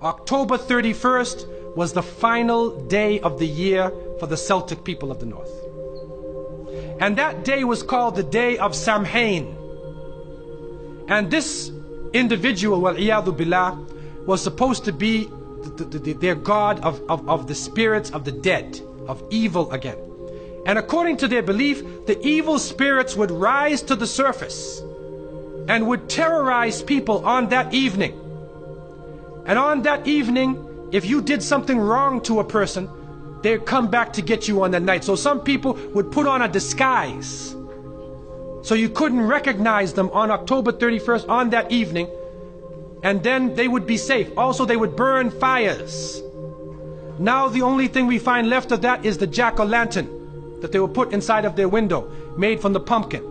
October 31st was the final day of the year for the Celtic people of the north. And that day was called the day of Samhain. And this individual, wal-iyadhu billah, was supposed to be their god of the spirits of the dead, of evil again. And according to their belief, the evil spirits would rise to the surface and would terrorize people on that evening. And on that evening, if you did something wrong to a person, they'd come back to get you on that night. So some people would put on a disguise, so you couldn't recognize them on October 31st on that evening, and then they would be safe. Also, they would burn fires. Now the only thing we find left of that is the jack-o'-lantern that they will put inside of their window, made from the pumpkin.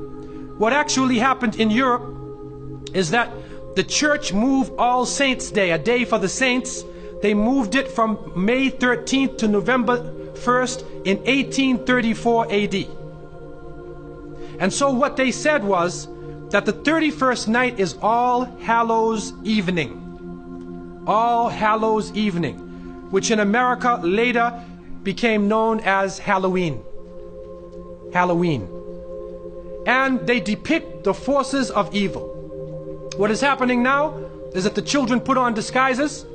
What actually happened in Europe is that the church moved All Saints' Day, a day for the saints. They moved it from May 13th to November 1st in 1834 AD. And so what they said was that the 31st night is All Hallows Evening. All Hallows Evening, which in America later became known as Halloween. Halloween. And they depict the forces of evil. What is happening now is that the children put on disguises.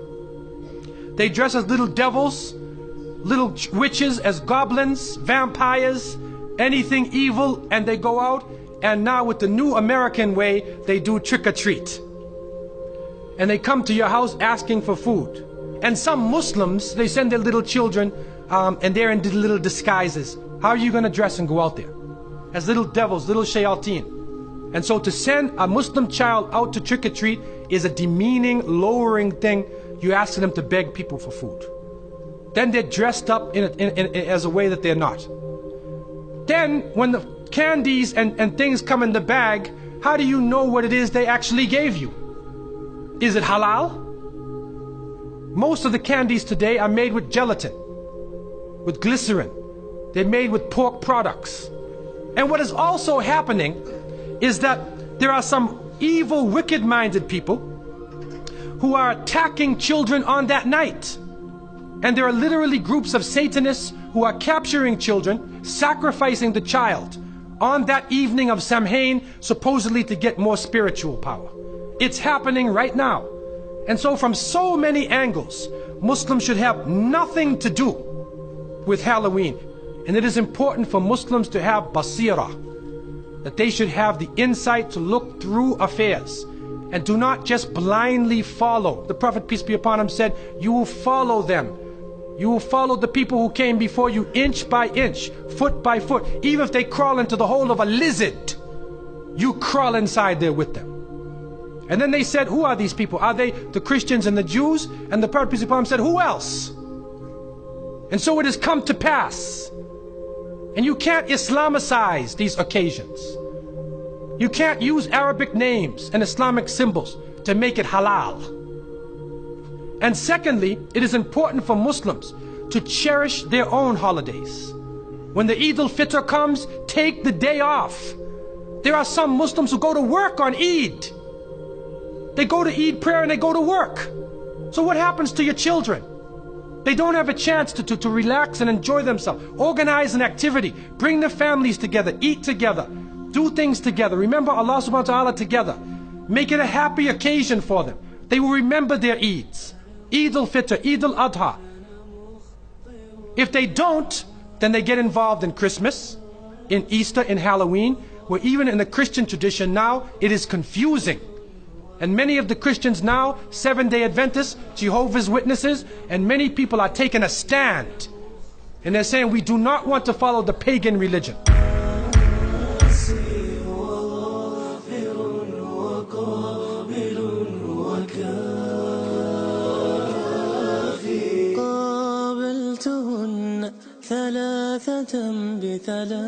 They dress as little devils, little witches, as goblins, vampires, anything evil, and they go out. And now with the new American way, they do trick-or-treat. And they come to your house asking for food. And some Muslims, they send their little children and they're in little disguises. How are you going to dress and go out there? As little devils, little shayateen. And so to send a Muslim child out to trick-or-treat is a demeaning, lowering thing. You ask them to beg people for food. Then they're dressed up as a way that they're not. Then when the candies and things come in the bag, how do you know what it is they actually gave you? Is it halal? Most of the candies today are made with gelatin, with glycerin. They're made with pork products. And what is also happening is that there are some evil, wicked-minded people who are attacking children on that night. And there are literally groups of Satanists who are capturing children, sacrificing the child on that evening of Samhain, supposedly to get more spiritual power. It's happening right now. And so from so many angles, Muslims should have nothing to do with Halloween. And it is important for Muslims to have basira, that they should have the insight to look through affairs and do not just blindly follow. The Prophet, peace be upon him, said, you will follow them. You will follow the people who came before you inch by inch, foot by foot. Even if they crawl into the hole of a lizard, you crawl inside there with them. And then they said, who are these people? Are they the Christians and the Jews? And the Prophet, peace be upon him, said, who else? And so it has come to pass. And you can't Islamicize these occasions. You can't use Arabic names and Islamic symbols to make it halal. And secondly, it is important for Muslims to cherish their own holidays. When the Eid al-Fitr comes, take the day off. There are some Muslims who go to work on Eid. They go to Eid prayer and they go to work. So what happens to your children? They don't have a chance to relax and enjoy themselves. Organize an activity. Bring their families together. Eat together. Do things together. Remember Allah subhanahu wa ta'ala together. Make it a happy occasion for them. They will remember their Eids. Eid al-Fitr, Eid al-Adha. If they don't, then they get involved in Christmas, in Easter, in Halloween, where even in the Christian tradition now, it is confusing. And many of the Christians now, Seventh-day Adventists, Jehovah's Witnesses, and many people are taking a stand. And they're saying we do not want to follow the pagan religion. ثلاثة بثلاثة